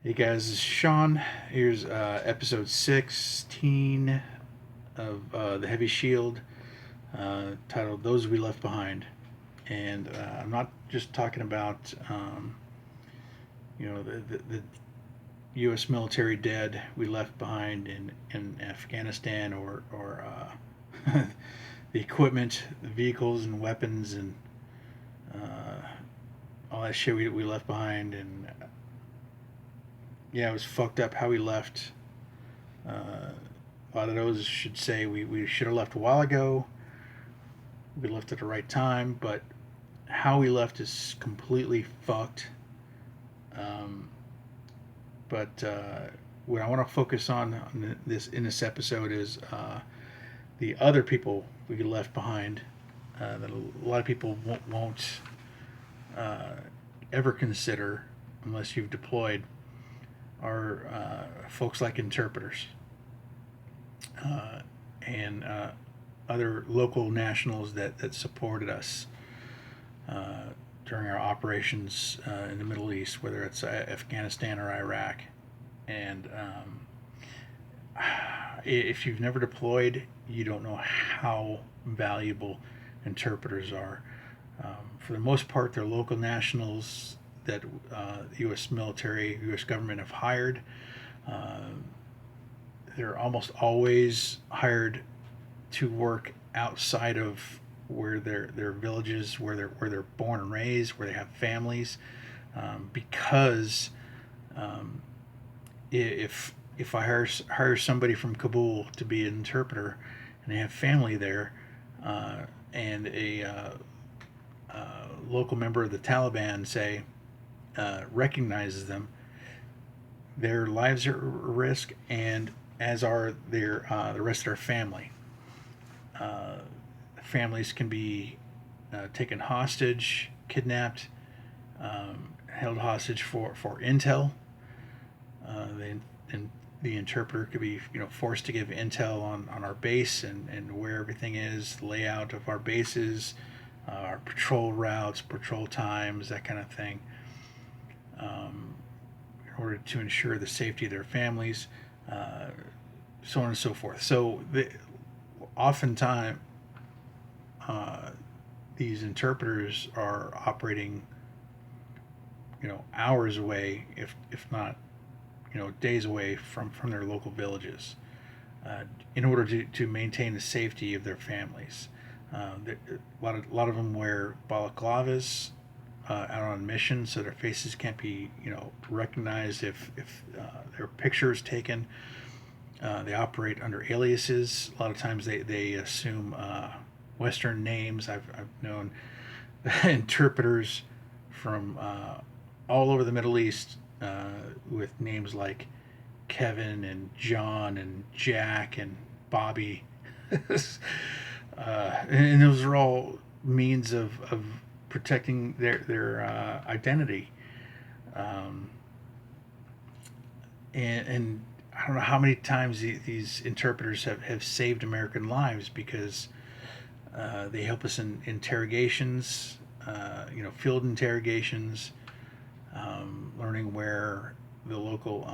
Hey guys, this is Sean. Here's episode 16 of The Heavy Shield, titled Those We Left Behind. And I'm not just talking about, the U.S. military dead we left behind in Afghanistan or the equipment, the vehicles and weapons and all that shit we left behind. And yeah, it was fucked up how we left. A lot of those should say we should have left a while ago. We left at the right time, but how we left is completely fucked. Um, but what I want to focus on this in this episode is the other people we left behind that a lot of people won't ever consider unless you've deployed are folks like interpreters and other local nationals that supported us during our operations in the Middle East, whether it's Afghanistan or Iraq. And if you've never deployed, you don't know how valuable interpreters are. For the most part, they're local nationals that the U.S. military, U.S. government have hired. Uh, they're almost always hired to work outside of where their villages, where they're born and raised, where they have families, because um, if I hire somebody from Kabul to be an interpreter, and they have family there, and a local member of the Taliban say recognizes them, their lives are at risk, and as are the rest of their family. Uh, Families can be taken hostage, kidnapped, held hostage for intel. And the interpreter could be forced to give intel on our base and where everything is, the layout of our bases, our patrol routes, patrol times, that kind of thing, in order to ensure the safety of their families, uh, so on and so forth. So oftentimes uh, these interpreters are operating, hours away, if not, days away from their local villages, in order to maintain the safety of their families. A lot of them wear balaclavas out on mission, so their faces can't be recognized if their picture is taken. They operate under aliases. A lot of times they assume Western names. I've known interpreters from all over the Middle East with names like Kevin and John and Jack and Bobby. And those are all means of protecting their identity. Um, and I don't know how many times these interpreters have saved American lives because they help us in interrogations, field interrogations, learning where the local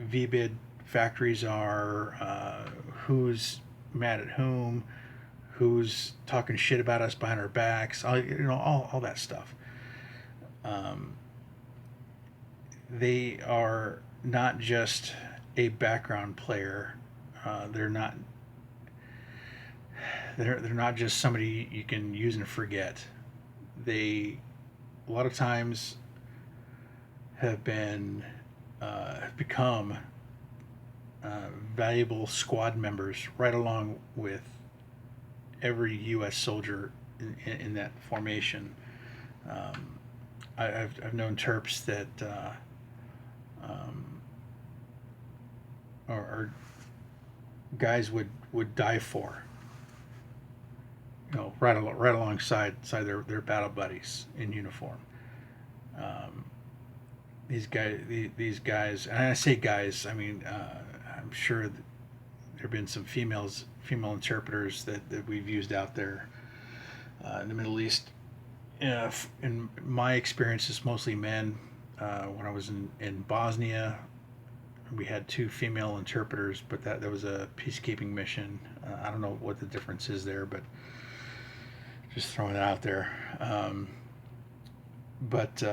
VBID factories are, who's mad at whom, who's talking shit about us behind our backs, all that stuff. Um, they are not just a background player. They're not. They're not just somebody you can use and forget. They, a lot of times, have become valuable squad members right along with every U.S. soldier in that formation. Um, I've known Terps that um, or guys would die for, right alongside their battle buddies in uniform. Um, these guys, and I say guys, I mean I'm sure that there have been some female interpreters that we've used out there in the Middle East. In my experience, it's mostly men. when I was in Bosnia. We had two female interpreters, but that was a peacekeeping mission. I don't know what the difference is there, but just throwing it out there. But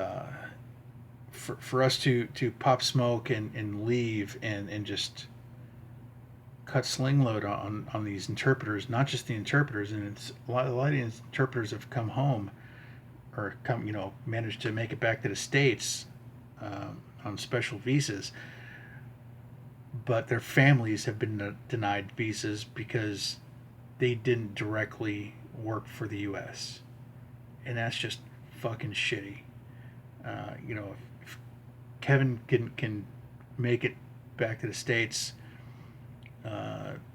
for us to pop smoke and leave and just cut sling load on these interpreters, not just the interpreters, and it's a lot of these interpreters have come home or managed to make it back to the States on special visas, but their families have been denied visas because they didn't directly work for the U.S. And that's just fucking shitty. If Kevin can make it back to the States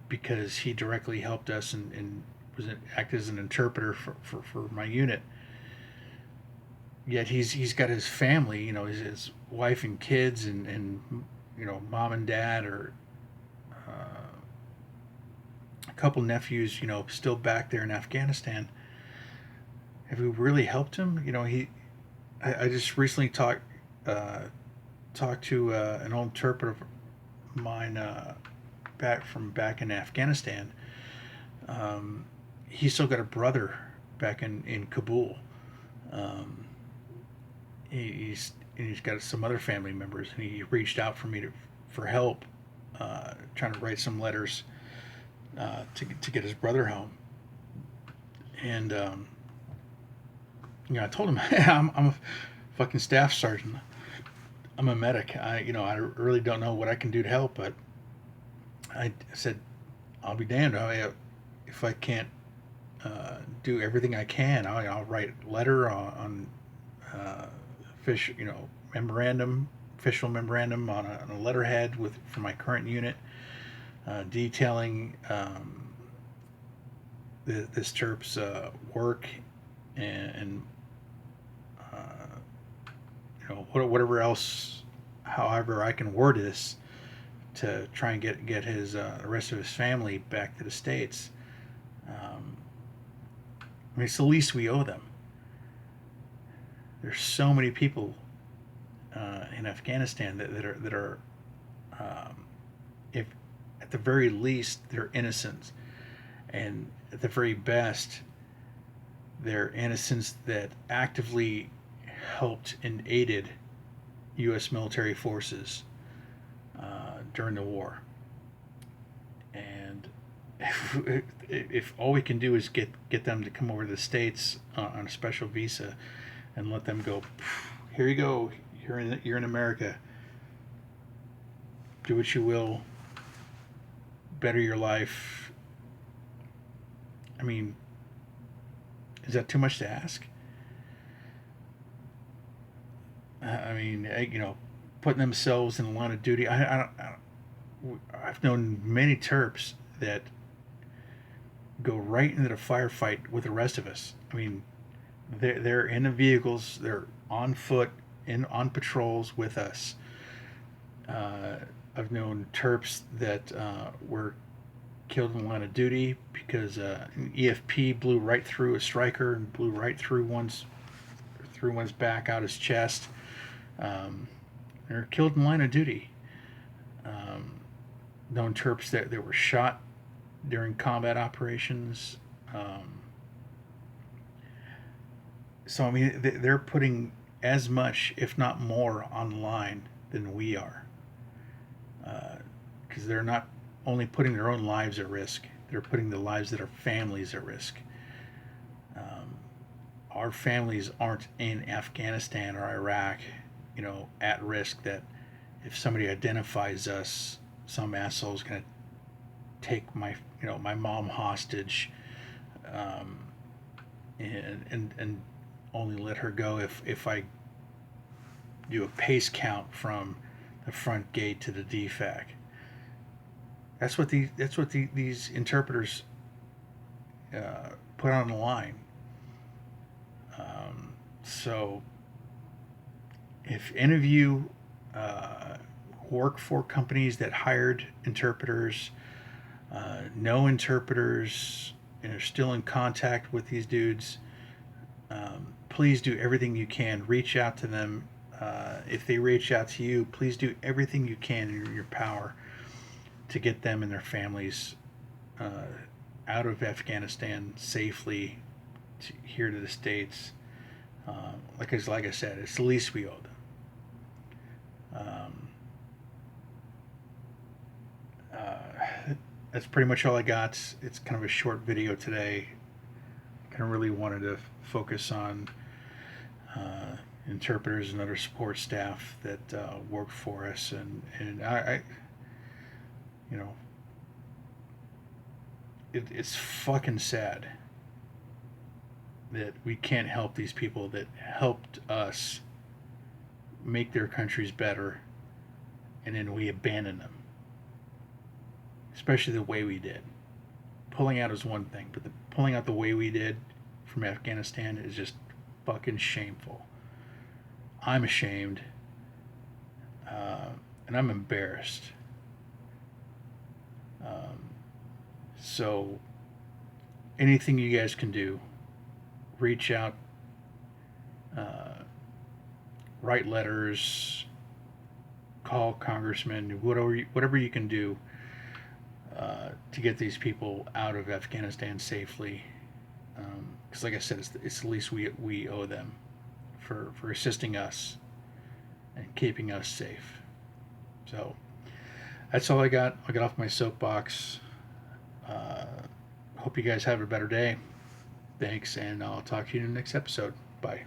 because he directly helped us and acted as an interpreter for my unit, yet he's got his family, his wife and kids and mom and dad, or a couple nephews, still back there in Afghanistan. Have we really helped him? I just recently talked to an old interpreter of mine back in Afghanistan. He's still got a brother back in Kabul. He's got some other family members, and he reached out for help, trying to write some letters to get his brother home. And I told him I'm a fucking staff sergeant. I'm a medic. I really don't know what I can do to help, but I said I'll be damned if I can't do everything I can. I'll write a letter on official memorandum on a letterhead for my current unit, detailing this terp's work and whatever else, however I can word this to try and get his the rest of his family back to the States. It's the least we owe them. There's so many people in Afghanistan that are if at the very least they're innocent, and at the very best they're innocents that actively helped and aided U.S. military forces during the war. And if all we can do is get them to come over to the States on a special visa and let them go, here you go, you're in America, do what you will, better your life. I mean, is that too much to ask? Putting themselves in the line of duty. I've known many Terps that go right into the firefight with the rest of us. I mean, they're in the vehicles, they're on foot, on patrols with us. I've known Terps that were killed in the line of duty because an EFP blew right through a striker and blew right through one's back, out his chest. They're killed in line of duty. Known Terps that were shot during combat operations. So they're putting as much, if not more, on the line than we are, because they're not only putting their own lives at risk, they're putting the lives of their families at risk. Our families aren't in Afghanistan or Iraq, at risk that if somebody identifies us, some asshole is going to take my mom hostage, and only let her go if I do a pace count from the front gate to the DFAC. That's what these interpreters put on the line. So if any of you work for companies that hired interpreters, know interpreters, and are still in contact with these dudes, please do everything you can. Reach out to them. if they reach out to you, please do everything you can in your power to get them and their families out of Afghanistan safely here to the States. Like I said, it's the least we owe them. That's pretty much all I got. It's kind of a short video today. I kind of really wanted to focus on interpreters and other support staff that work for us, and I you know, it's fucking sad that we can't help these people that helped us make their countries better, and then we abandon them, especially the way we did. Pulling out is one thing, but pulling out the way we did from Afghanistan is just fucking shameful. I'm ashamed, and I'm embarrassed. So, anything you guys can do, reach out, write letters, call congressmen, whatever you can do to get these people out of Afghanistan safely. Because, like I said, it's the least we owe them for assisting us and keeping us safe. So that's all I got. I'll get off my soapbox. Hope you guys have a better day. Thanks, and I'll talk to you in the next episode. Bye.